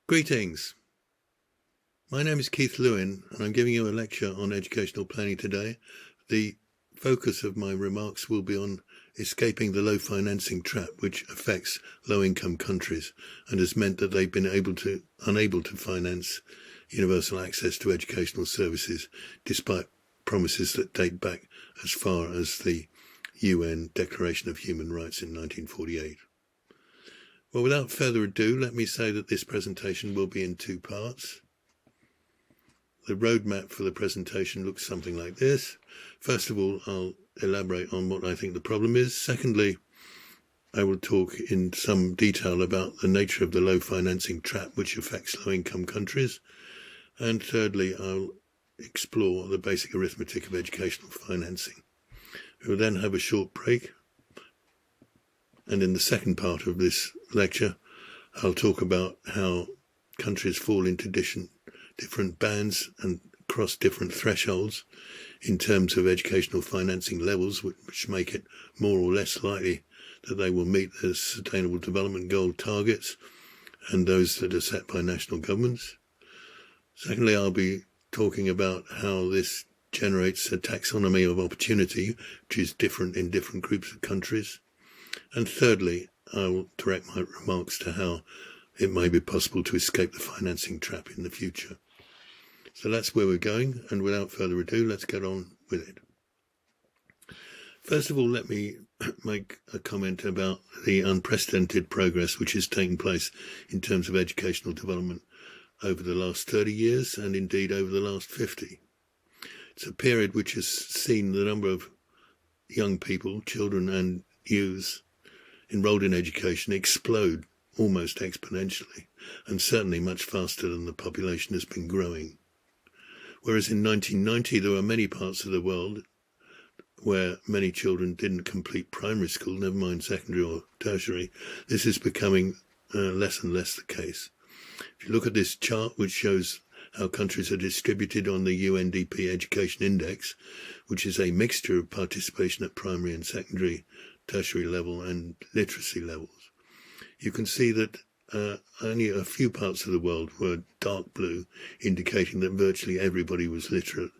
Greetings. My name is Keith Lewin, and I'm giving you a lecture on educational planning today. The focus of my remarks will be on escaping the low financing trap which affects low-income countries and has meant that they've been unable to finance universal access to educational services despite promises that date back as far as the UN Declaration of Human Rights in 1948. Well, without further ado, let me say that this presentation will be in two parts. The roadmap for the presentation looks something like this. First of all, I'll elaborate on what I think the problem is. Secondly, I will talk in some detail about the nature of the low financing trap which affects low-income countries. And thirdly, I'll explore the basic arithmetic of educational financing. We will then have a short break. And in the second part of this lecture, I'll talk about how countries fall into different bands and cross different thresholds in terms of educational financing levels, which make it more or less likely that they will meet the Sustainable Development Goal targets and those that are set by national governments. Secondly, I'll be talking about how this generates a taxonomy of opportunity, which is different in different groups of countries. And thirdly, I will direct my remarks to how it may be possible to escape the financing trap in the future. So that's where we're going, and without further ado, let's get on with it. First of all, let me make a comment about the unprecedented progress which has taken place in terms of educational development over the last 30 years and indeed over the last 50. It's a period which has seen the number of young people, children and youths enrolled in education explode almost exponentially, and certainly much faster than the population has been growing. Whereas in 1990 there were many parts of the world where many children didn't complete primary school, never mind secondary or tertiary, this is becoming less and less the case. If you look at this chart, which shows how countries are distributed on the UNDP Education Index, which is a mixture of participation at primary and secondary, tertiary level and literacy levels, you can see that only a few parts of the world were dark blue, indicating that virtually everybody was literate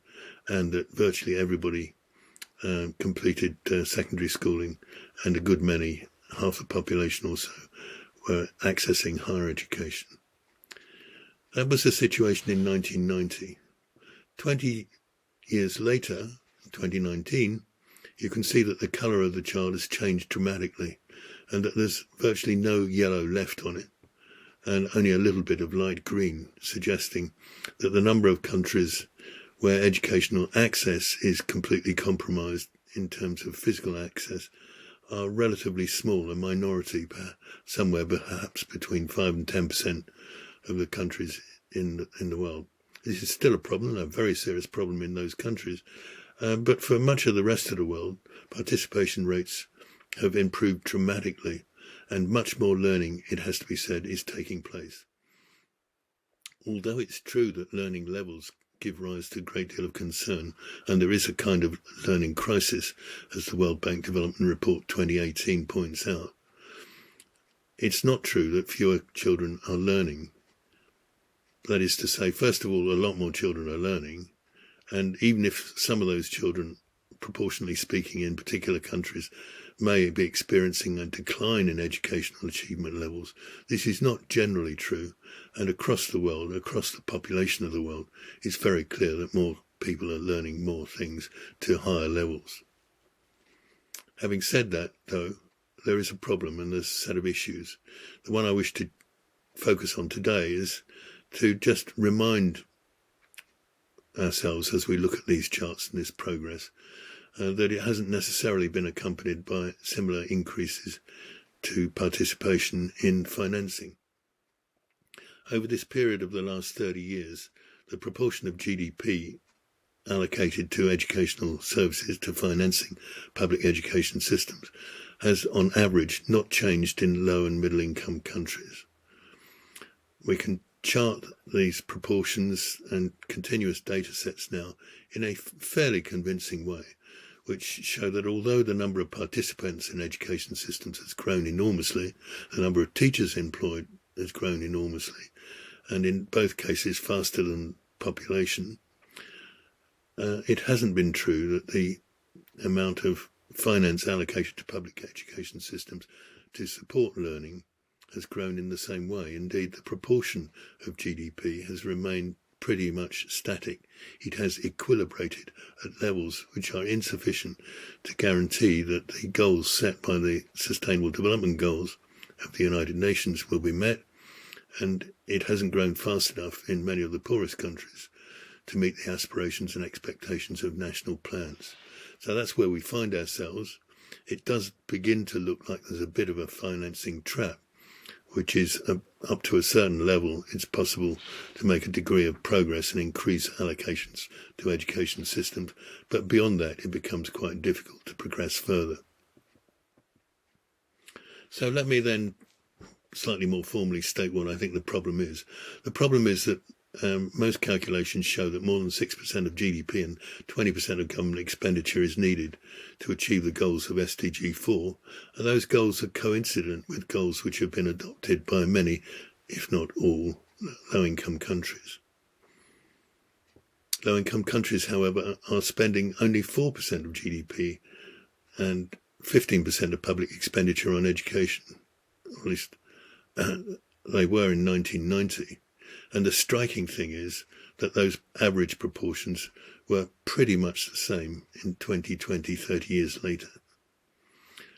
and that virtually everybody completed secondary schooling, and a good many, half the population also, were accessing higher education. That was the situation in 1990. 20 years later, 2019, you can see that the colour of the chart has changed dramatically and that there's virtually no yellow left on it and only a little bit of light green, suggesting that the number of countries where educational access is completely compromised in terms of physical access are relatively small, a minority, somewhere perhaps between 5 and 10% of the countries in the world. This is still a problem, a very serious problem in those countries. But for much of the rest of the world, participation rates have improved dramatically, and much more learning, it has to be said, is taking place. Although it's true that learning levels give rise to a great deal of concern, and there is a kind of learning crisis, as the World Bank Development Report 2018 points out, it's not true that fewer children are learning. That is to say, first of all, a lot more children are learning, and even if some of those children, proportionally speaking in particular countries, may be experiencing a decline in educational achievement levels, this is not generally true, and across the world, across the population of the world, it's very clear that more people are learning more things to higher levels. Having said that, though, there is a problem and there's a set of issues. The one I wish to focus on today is to just remind ourselves as we look at these charts and this progress that it hasn't necessarily been accompanied by similar increases to participation in financing. Over this period of the last 30 years, the proportion of GDP allocated to educational services, to financing public education systems, has on average not changed in low and middle income countries. We can chart these proportions and continuous data sets now in a fairly convincing way, which show that although the number of participants in education systems has grown enormously, the number of teachers employed has grown enormously, and in both cases faster than population. It hasn't been true that the amount of finance allocated to public education systems to support learning has grown in the same way. Indeed, the proportion of GDP has remained pretty much static. It has equilibrated at levels which are insufficient to guarantee that the goals set by the Sustainable Development Goals of the United Nations will be met, and it hasn't grown fast enough in many of the poorest countries to meet the aspirations and expectations of national plans. So that's where we find ourselves. It does begin to look like there's a bit of a financing trap, which is up to a certain level, it's possible to make a degree of progress and increase allocations to education systems. But beyond that, it becomes quite difficult to progress further. So let me then slightly more formally state what I think the problem is. The problem is that most calculations show that more than 6% of GDP and 20% of government expenditure is needed to achieve the goals of SDG 4, and those goals are coincident with goals which have been adopted by many, if not all, low-income countries. Low-income countries, however, are spending only 4% of GDP and 15% of public expenditure on education, or at least they were in 1990. And the striking thing is that those average proportions were pretty much the same in 2020, 30 years later.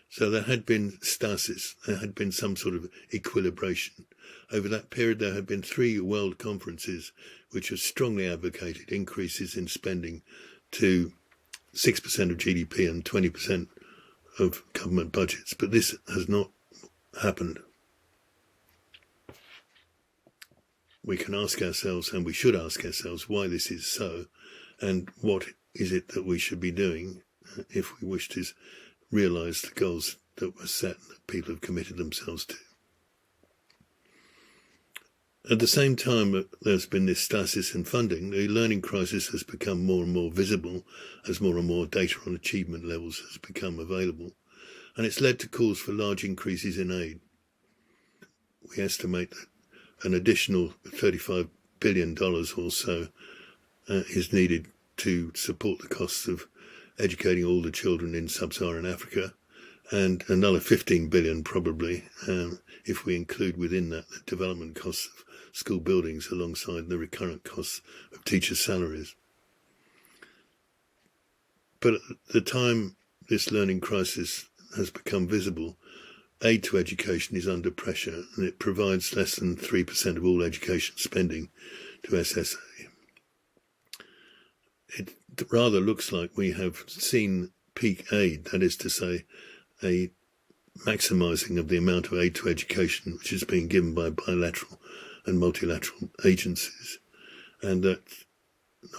So there had been stasis, there had been some sort of equilibration. Over that period, there had been 3 world conferences which have strongly advocated increases in spending to 6% of GDP and 20% of government budgets. But this has not happened. We can ask ourselves, and we should ask ourselves, why this is so, and what is it that we should be doing if we wish to realise the goals that were set and that people have committed themselves to. At the same time, there's been this stasis in funding. The learning crisis has become more and more visible as more and more data on achievement levels has become available, and it's led to calls for large increases in aid. We estimate that an additional $35 billion or so is needed to support the costs of educating all the children in sub-Saharan Africa, and another $15 billion probably, if we include within that the development costs of school buildings alongside the recurrent costs of teachers' salaries. But at the time this learning crisis has become visible, aid to education is under pressure, and it provides less than 3% of all education spending to SSA. It rather looks like we have seen peak aid, that is to say, a maximising of the amount of aid to education which is being given by bilateral and multilateral agencies, and that,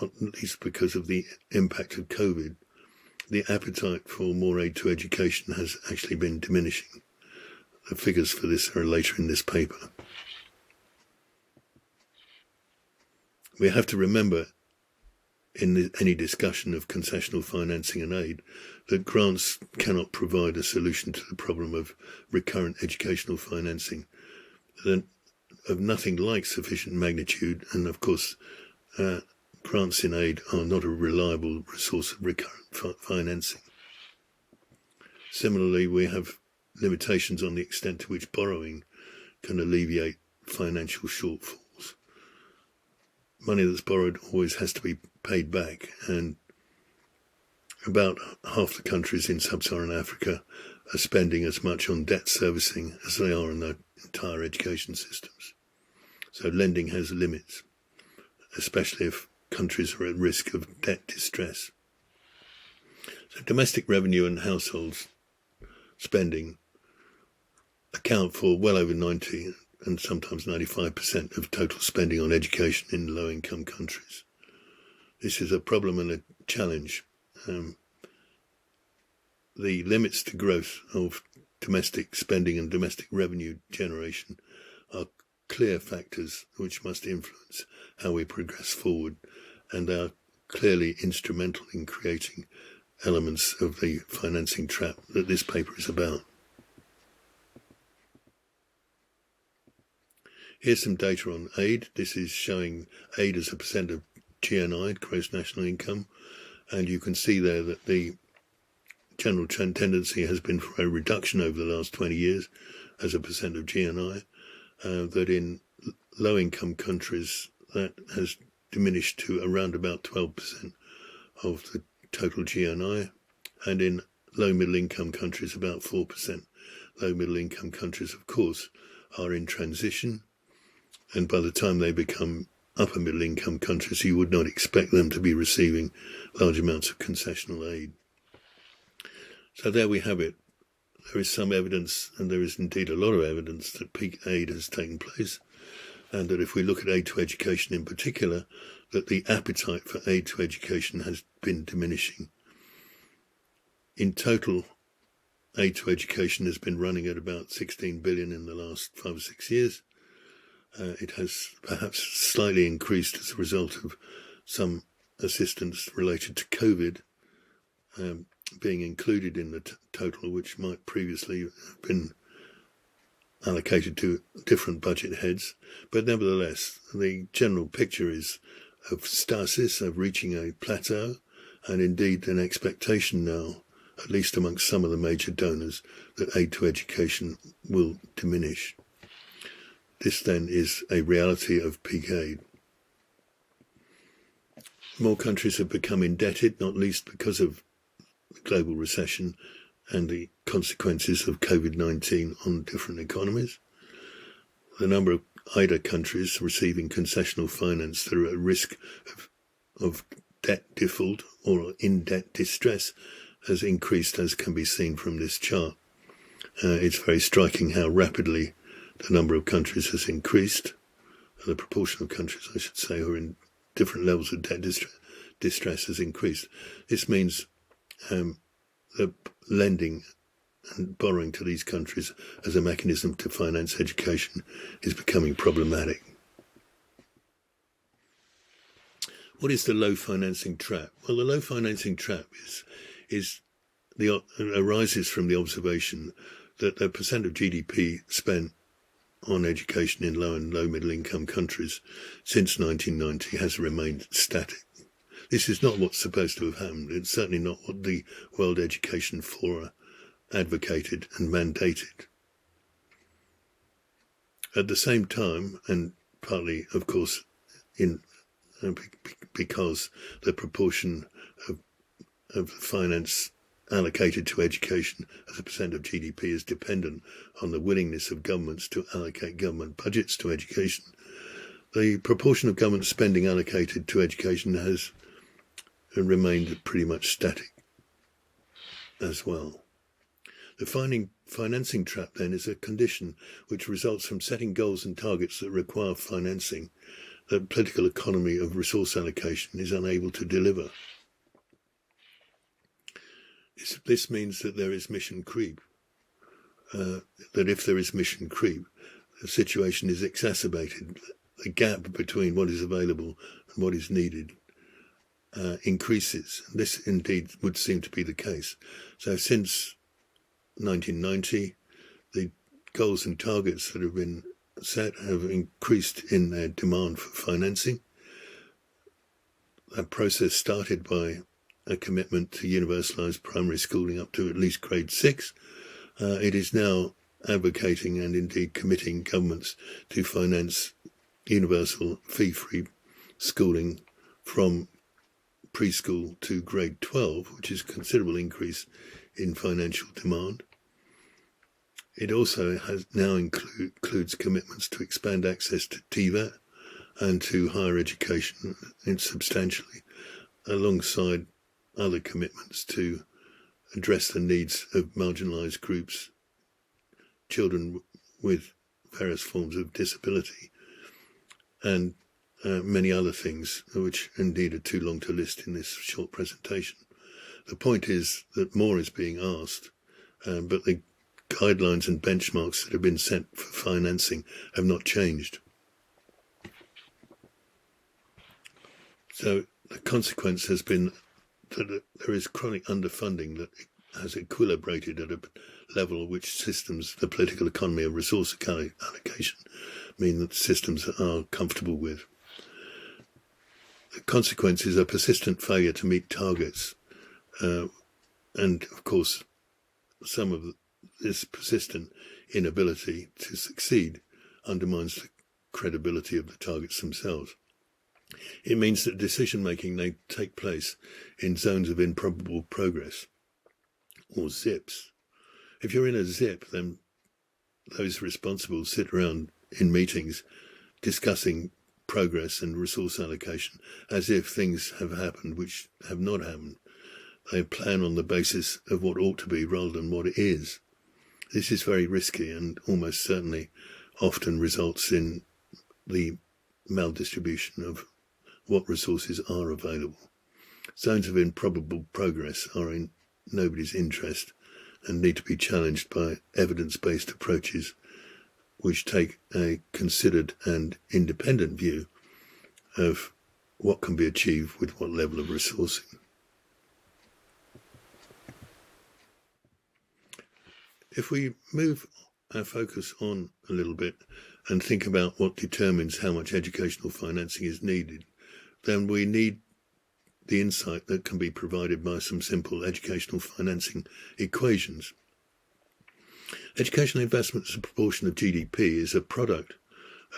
not least because of the impact of COVID, the appetite for more aid to education has actually been diminishing. The figures for this are later in this paper. We have to remember in any discussion of concessional financing and aid that grants cannot provide a solution to the problem of recurrent educational financing of nothing like sufficient magnitude, and of course grants in aid are not a reliable resource of recurrent financing. Similarly, we have limitations on the extent to which borrowing can alleviate financial shortfalls. Money that's borrowed always has to be paid back, and about half the countries in sub-Saharan Africa are spending as much on debt servicing as they are on their entire education systems. So lending has limits, especially if countries are at risk of debt distress. So domestic revenue and households spending account for well over 90 and sometimes 95% of total spending on education in low-income countries. This is a problem and a challenge. The limits to growth of domestic spending and domestic revenue generation are clear factors which must influence how we progress forward, and are clearly instrumental in creating elements of the financing trap that this paper is about. Here's some data on aid. This is showing aid as a percent of GNI, gross national income, and you can see there that the general trend tendency has been for a reduction over the last 20 years as a percent of GNI, that in low-income countries that has diminished to around about 12% of the total GNI, and in low-middle-income countries about 4%. Low-middle-income countries, of course, are in transition, and by the time they become upper-middle-income countries, you would not expect them to be receiving large amounts of concessional aid. So there we have it. There is some evidence, and there is indeed a lot of evidence, that peak aid has taken place, and that if we look at aid to education in particular, that the appetite for aid to education has been diminishing. In total, aid to education has been running at about 16 billion in the last 5 or 6 years. It has perhaps slightly increased as a result of some assistance related to COVID being included in the total, which might previously have been allocated to different budget heads. But nevertheless, the general picture is of stasis, of reaching a plateau, and indeed an expectation now, at least amongst some of the major donors, that aid to education will diminish. This then is a reality of peak aid. More countries have become indebted, not least because of the global recession and the consequences of COVID-19 on different economies. The number of IDA countries receiving concessional finance that are at risk of debt default or in debt distress has increased, as can be seen from this chart. It's very striking how rapidly the number of countries has increased. The proportion of countries, I should say, who are in different levels of debt distress has increased. This means that lending and borrowing to these countries as a mechanism to finance education is becoming problematic. What is the low financing trap? Well, the low financing trap arises from the observation that the percent of GDP spent on education in low and low middle income countries since 1990 has remained static. This is not what's supposed to have happened. It's certainly not what the World Education Forum advocated and mandated. At the same time, and partly, of course, because the proportion of finance allocated to education as a percent of GDP is dependent on the willingness of governments to allocate government budgets to education, the proportion of government spending allocated to education has remained pretty much static as well. The financing trap, then, is a condition which results from setting goals and targets that require financing that political economy of resource allocation is unable to deliver. This means that there is mission creep, that if there is mission creep, the situation is exacerbated. The gap between what is available and what is needed increases. This indeed would seem to be the case. So since 1990, the goals and targets that have been set have increased in their demand for financing. That process started by a commitment to universalize primary schooling up to at least grade 6. It is now advocating and indeed committing governments to finance universal fee-free schooling from preschool to grade 12, which is a considerable increase in financial demand. It also has now includes commitments to expand access to TVET and to higher education substantially, alongside other commitments to address the needs of marginalised groups, children with various forms of disability, and many other things, which indeed are too long to list in this short presentation. The point is that more is being asked, but the guidelines and benchmarks that have been set for financing have not changed. So the consequence has been that there is chronic underfunding that has equilibrated at a level which systems the political economy of resource allocation mean that systems are comfortable with. The consequences are persistent failure to meet targets, and of course some of this persistent inability to succeed undermines the credibility of the targets themselves. It means that decision-making may take place in zones of improbable progress, or zips. If you're in a zip, then those responsible sit around in meetings discussing progress and resource allocation as if things have happened which have not happened. They plan on the basis of what ought to be rather than what it is. This is very risky and almost certainly often results in the maldistribution of what resources are available. Zones of improbable progress are in nobody's interest and need to be challenged by evidence-based approaches which take a considered and independent view of what can be achieved with what level of resourcing. If we move our focus on a little bit and think about what determines how much educational financing is needed, then we need the insight that can be provided by some simple educational financing equations. Educational investment as a proportion of GDP is a product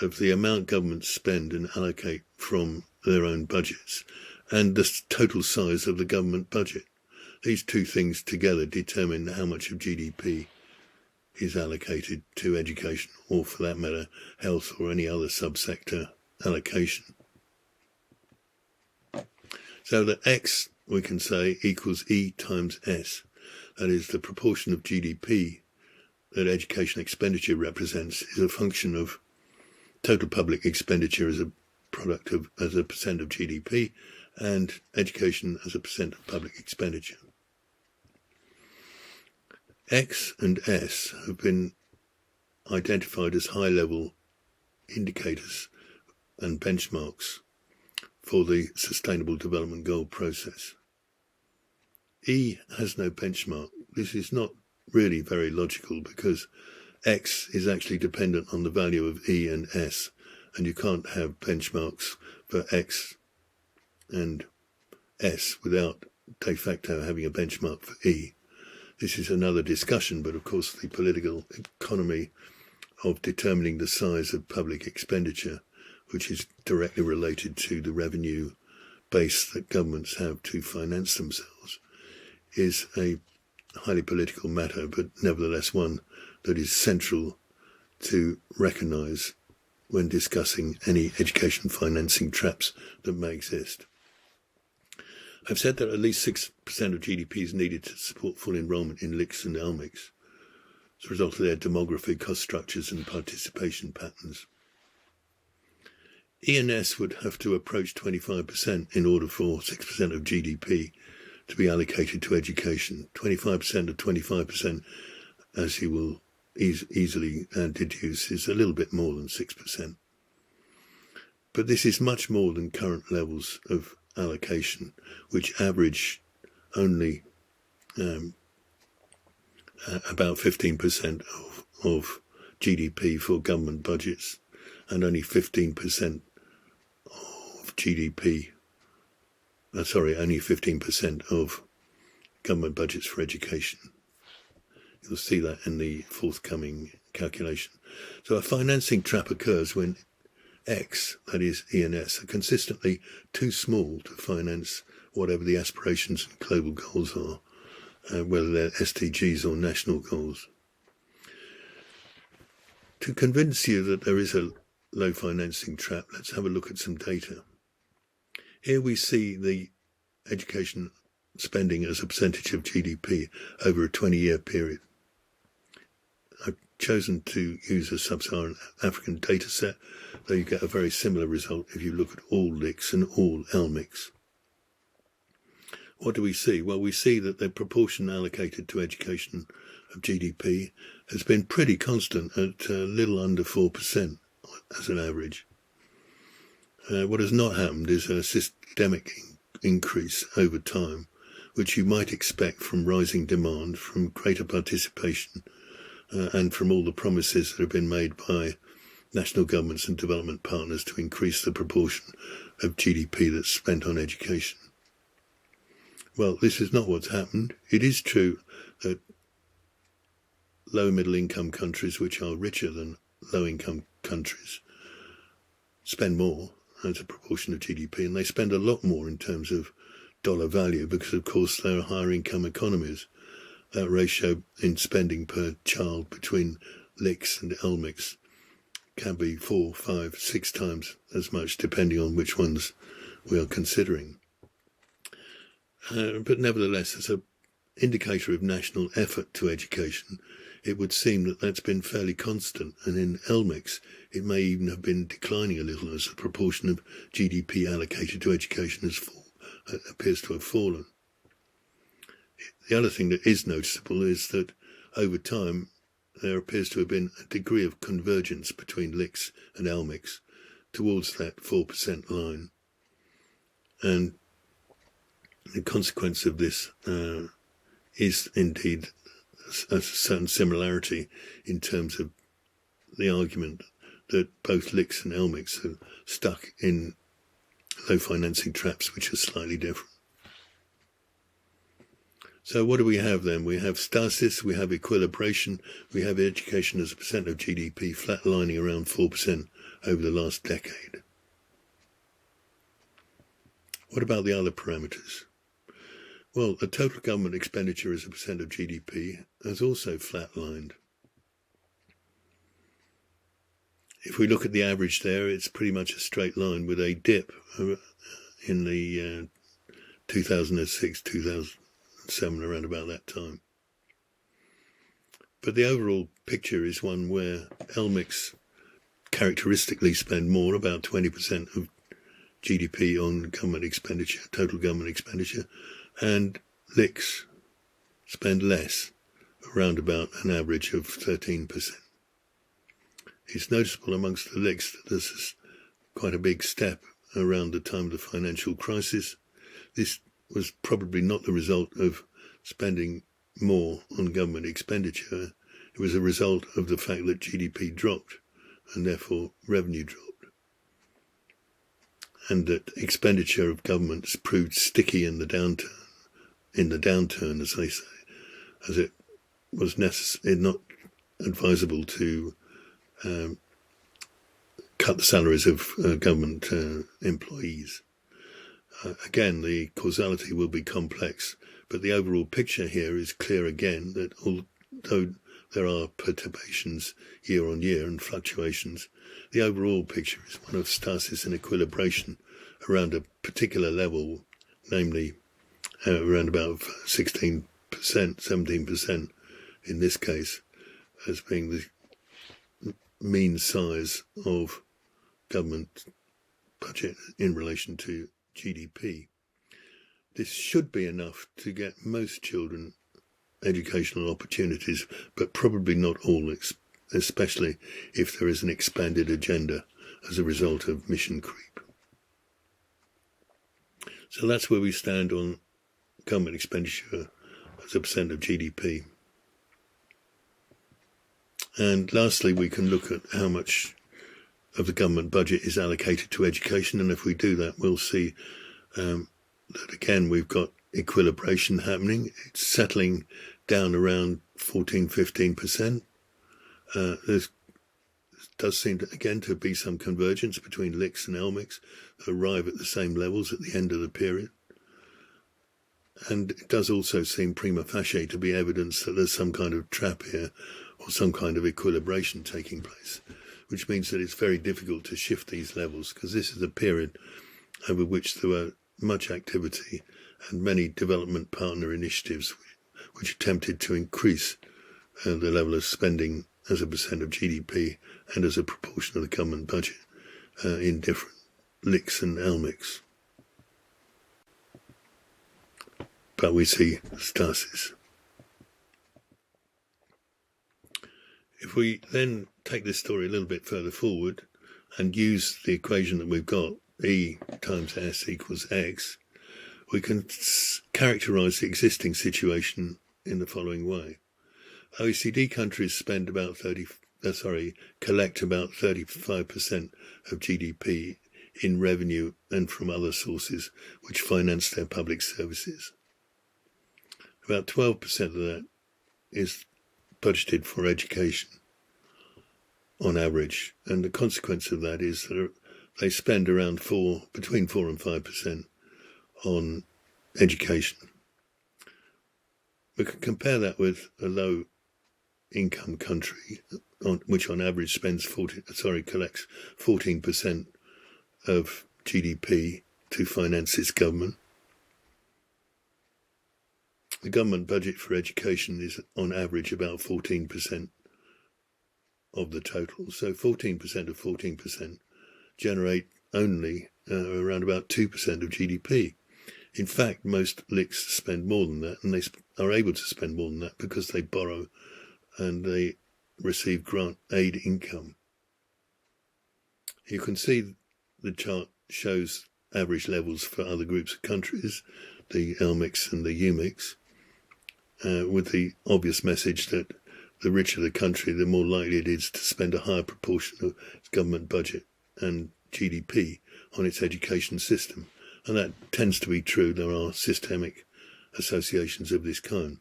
of the amount governments spend and allocate from their own budgets and the total size of the government budget. These two things together determine how much of GDP is allocated to education, or for that matter, health or any other subsector allocation. So that X, we can say, equals E times S. That is, the proportion of GDP that education expenditure represents is a function of total public expenditure as a percent of GDP, and education as a percent of public expenditure. X and S have been identified as high-level indicators and benchmarks for the Sustainable Development Goal process. E has no benchmark. This is not really very logical because X is actually dependent on the value of E and S, and you can't have benchmarks for X and S without de facto having a benchmark for E. This is another discussion, but of course the political economy of determining the size of public expenditure, which is directly related to the revenue base that governments have to finance themselves, is a highly political matter, but nevertheless one that is central to recognise when discussing any education financing traps that may exist. I've said that at least 6% of GDP is needed to support full enrolment in LICs and LMICs as a result of their demography, cost structures and participation patterns. E and S would have to approach 25% in order for 6% of GDP to be allocated to education. 25% of 25%, as you will easily deduce, is a little bit more than 6%. But this is much more than current levels of allocation, which average only about 15% of GDP for government budgets, and only 15% of GDP, only 15% of government budgets for education. You'll see that in the forthcoming calculation. So a financing trap occurs when X, that is E and S, are consistently too small to finance whatever the aspirations and global goals are, whether they're SDGs or national goals. To convince you that there is a low financing trap, let's have a look at some data. Here we see the education spending as a percentage of GDP over a 20-year period. I've chosen to use a sub-Saharan African data set, though you get a very similar result if you look at all LICs and all LMICs. What do we see? Well, we see that the proportion allocated to education of GDP has been pretty constant at a little under 4% as an average. What has not happened is a systemic increase over time, which you might expect from rising demand, from greater participation, and from all the promises that have been made by national governments and development partners to increase the proportion of GDP that's spent on education. Well, this is not what's happened. It is true that low and middle income countries, which are richer than low income countries, spend more as a proportion of GDP, and they spend a lot more in terms of dollar value because, of course, they are higher income economies. That ratio in spending per child between LICs and LMICs can be 4, 5, 6 times as much, depending on which ones we are considering. But nevertheless, as an indicator of national effort to education, it would seem that that's been fairly constant, and in LMICs it may even have been declining a little as the proportion of GDP allocated to education appears to have fallen. The other thing that is noticeable is that over time there appears to have been a degree of convergence between LICs and LMICs towards that 4% line, and the consequence of this is indeed a certain similarity in terms of the argument that both LICs and LMICs are stuck in low financing traps which are slightly different. So what do we have then? We have stasis, we have equilibration, we have education as a percent of GDP flatlining around 4% over the last decade. What about the other parameters? Well, the total government expenditure as a percent of GDP has also flatlined. If we look at the average there, it's pretty much a straight line with a dip in the 2006, 2007, around about that time. But the overall picture is one where LMICs characteristically spend more, about 20% of GDP on government expenditure, total government expenditure, and LICs spend less, around about an average of 13%. It's noticeable amongst the LICs that there's quite a big step around the time of the financial crisis. This was probably not the result of spending more on government expenditure. It was a result of the fact that GDP dropped and therefore revenue dropped, and that expenditure of governments proved sticky in the downturn, as they say, as it was not advisable to cut the salaries of government employees. Again, the causality will be complex, but the overall picture here is clear again that although there are perturbations year on year and fluctuations, the overall picture is one of stasis and equilibration around a particular level, namely around about 16%, 17% in this case, as being the mean size of government budget in relation to GDP. This should be enough to get most children educational opportunities, but probably not all, especially if there is an expanded agenda as a result of mission creep. So that's where we stand on government expenditure as a percent of GDP. And lastly, we can look at how much of the government budget is allocated to education, and if we do that, we'll see that again we've got equilibration happening. It's settling down around 14-15%. There does seem to be some convergence between LICs and LMICs that arrive at the same levels at the end of the period. And it does also seem prima facie to be evidence that there's some kind of trap here or some kind of equilibration taking place, which means that it's very difficult to shift these levels, because this is a period over which there were much activity and many development partner initiatives which attempted to increase the level of spending as a percent of GDP and as a proportion of the government budget in different LICs and LMICs. But we see stasis. If we then take this story a little bit further forward and use the equation that we've got, E times S equals X, we can characterize the existing situation in the following way. OECD countries spend about collect about 35% of GDP in revenue and from other sources which finance their public services. About 12% of that is budgeted for education on average, and the consequence of that is that they spend around between 4 and 5% on education. We can compare that with a low income country which on average collects 14% of GDP to finance its government. The government budget for education is on average about 14% of the total. So 14% of 14% generate only around about 2% of GDP. In fact, most LICs spend more than that, and they are able to spend more than that because they borrow and they receive grant aid income. You can see the chart shows average levels for other groups of countries, the LMICs and the UMICs, with the obvious message that the richer the country, the more likely it is to spend a higher proportion of its government budget and GDP on its education system. And that tends to be true. There are systemic associations of this kind.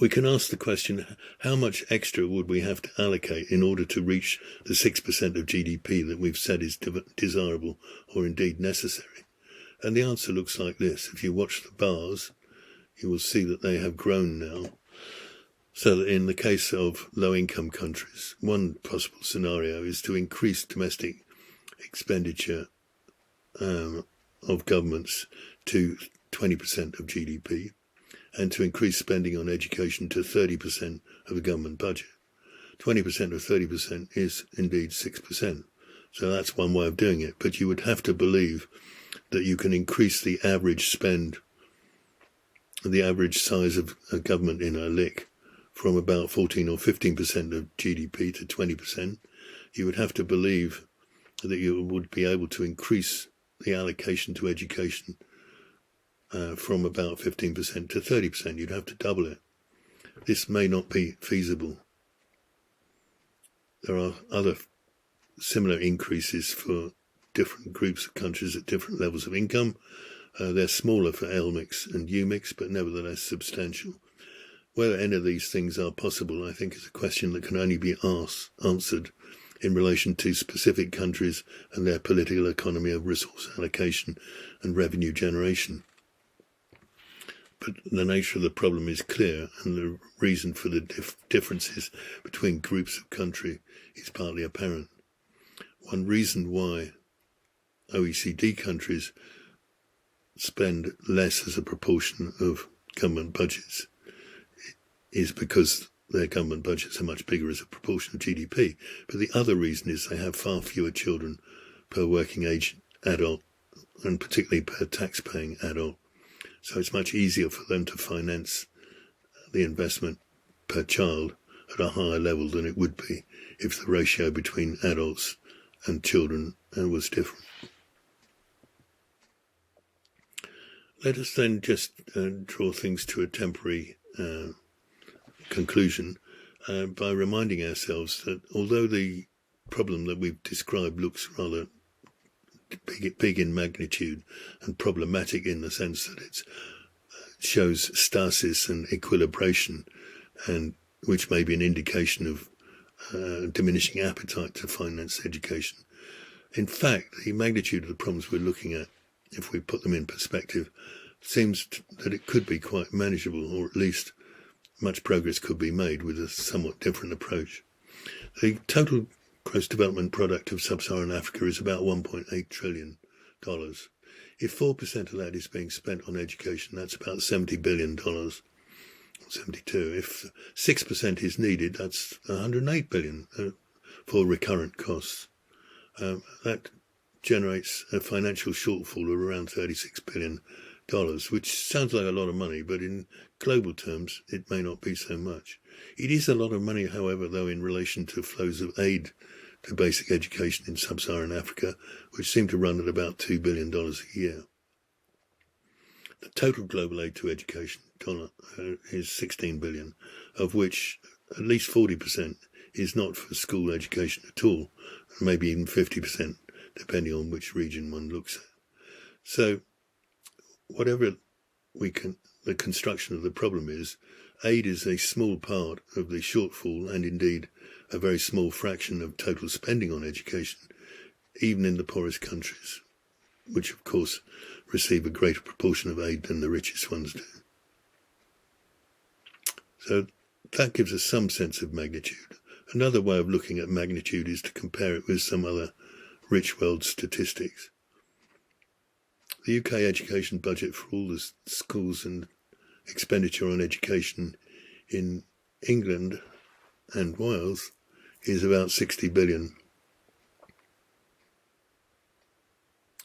We can ask the question, how much extra would we have to allocate in order to reach the 6% of GDP that we've said is desirable or indeed necessary? And the answer looks like this. If you watch the bars, you will see that they have grown now. So that in the case of low-income countries, one possible scenario is to increase domestic expenditure of governments to 20% of GDP and to increase spending on education to 30% of the government budget. 20% of 30% is indeed 6%. So that's one way of doing it. But you would have to believe that you can increase the average spend, the average size of a government in a LIC from about 14 or 15% of GDP to 20%. You would have to believe that you would be able to increase the allocation to education from about 15% to 30%. You'd have to double it. This may not be feasible. There are other similar increases for different groups of countries at different levels of income. They're smaller for LMICs and UMICs, but nevertheless substantial. Whether any of these things are possible, I think, is a question that can only be answered in relation to specific countries and their political economy of resource allocation and revenue generation. But the nature of the problem is clear, and the reason for the differences between groups of country is partly apparent. One reason why OECD countries spend less as a proportion of government budgets is because their government budgets are much bigger as a proportion of GDP. But the other reason is they have far fewer children per working age adult, and particularly per tax-paying adult. So it's much easier for them to finance the investment per child at a higher level than it would be if the ratio between adults and children was different. Let us then just draw things to a temporary conclusion by reminding ourselves that although the problem that we've described looks rather big in magnitude and problematic in the sense that it shows stasis and equilibration, and which may be an indication of diminishing appetite to finance education. In fact, the magnitude of the problems we're looking at, if we put them in perspective, seems that it could be quite manageable, or at least much progress could be made with a somewhat different approach. The total gross development product of sub-Saharan Africa is about $1.8 trillion. If 4% of that is being spent on education, that's about $70 billion. 72. If 6% is needed, that's $108 billion for recurrent costs. That generates a financial shortfall of around $36 billion, which sounds like a lot of money, but in global terms, it may not be so much. It is a lot of money, however, though, in relation to flows of aid to basic education in sub-Saharan Africa, which seem to run at about $2 billion a year. The total global aid to education is $16 billion, of which at least 40% is not for school education at all, maybe even 50%, depending on which region one looks at. So whatever the construction of the problem is, aid is a small part of the shortfall, and indeed a very small fraction of total spending on education, even in the poorest countries, which of course receive a greater proportion of aid than the richest ones do. So that gives us some sense of magnitude. Another way of looking at magnitude is to compare it with some other rich world statistics. The UK education budget for all the schools and expenditure on education in England and Wales is about 60 billion.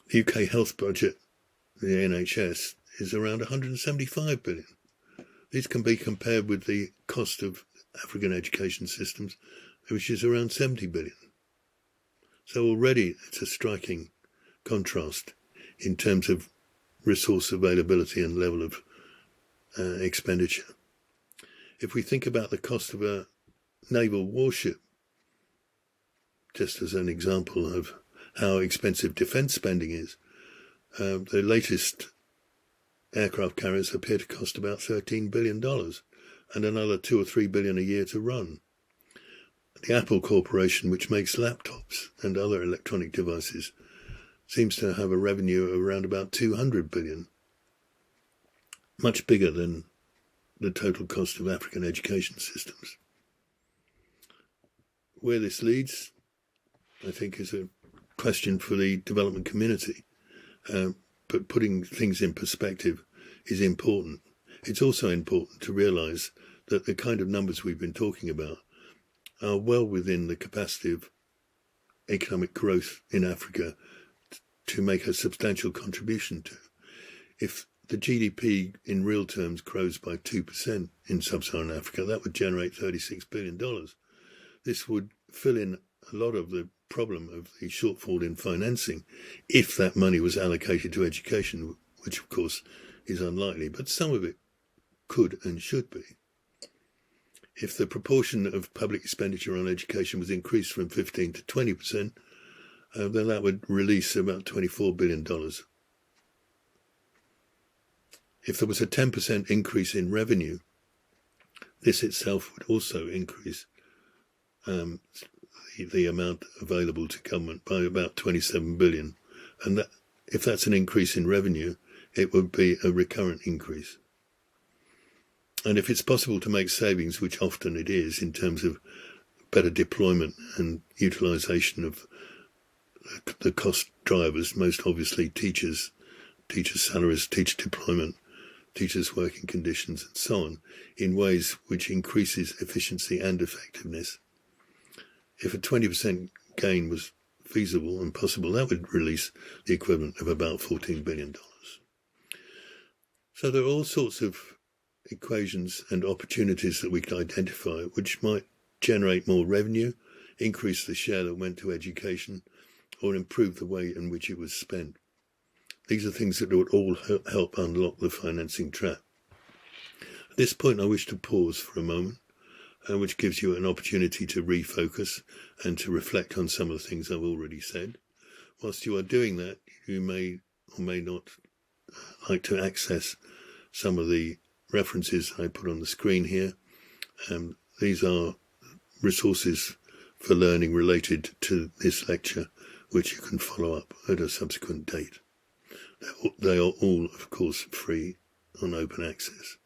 The UK health budget, the NHS, is around 175 billion. These can be compared with the cost of African education systems, which is around 70 billion. So already it's a striking contrast in terms of resource availability and level of expenditure. If we think about the cost of a naval warship, just as an example of how expensive defence spending is, the latest aircraft carriers appear to cost about $13 billion and another $2 or $3 billion a year to run. The Apple Corporation, which makes laptops and other electronic devices, seems to have a revenue of around about 200 billion, much bigger than the total cost of African education systems. Where this leads, I think, is a question for the development community. But putting things in perspective is important. It's also important to realise that the kind of numbers we've been talking about are well within the capacity of economic growth in Africa to make a substantial contribution to. If the GDP in real terms grows by 2% in sub-Saharan Africa, that would generate $36 billion. This would fill in a lot of the problem of the shortfall in financing if that money was allocated to education, which of course is unlikely, but some of it could and should be. If the proportion of public expenditure on education was increased from 15 to 20%, then that would release about $24 billion. If there was a 10% increase in revenue, this itself would also increase the amount available to government by about 27 billion. And that, if that's an increase in revenue, it would be a recurrent increase. And if it's possible to make savings, which often it is, in terms of better deployment and utilisation of the cost drivers, most obviously teachers' salaries, teacher deployment, teachers' working conditions, and so on, in ways which increases efficiency and effectiveness. If a 20% gain was feasible and possible, that would release the equivalent of about $14 billion. So there are all sorts of equations and opportunities that we can identify which might generate more revenue, increase the share that went to education, or improve the way in which it was spent. These are things that would all help unlock the financing trap. At this point, I wish to pause for a moment, which gives you an opportunity to refocus and to reflect on some of the things I've already said. Whilst you are doing that, you may or may not like to access some of the references I put on the screen here. These are resources for learning related to this lecture, which you can follow up at a subsequent date. They are all, of course, free on open access.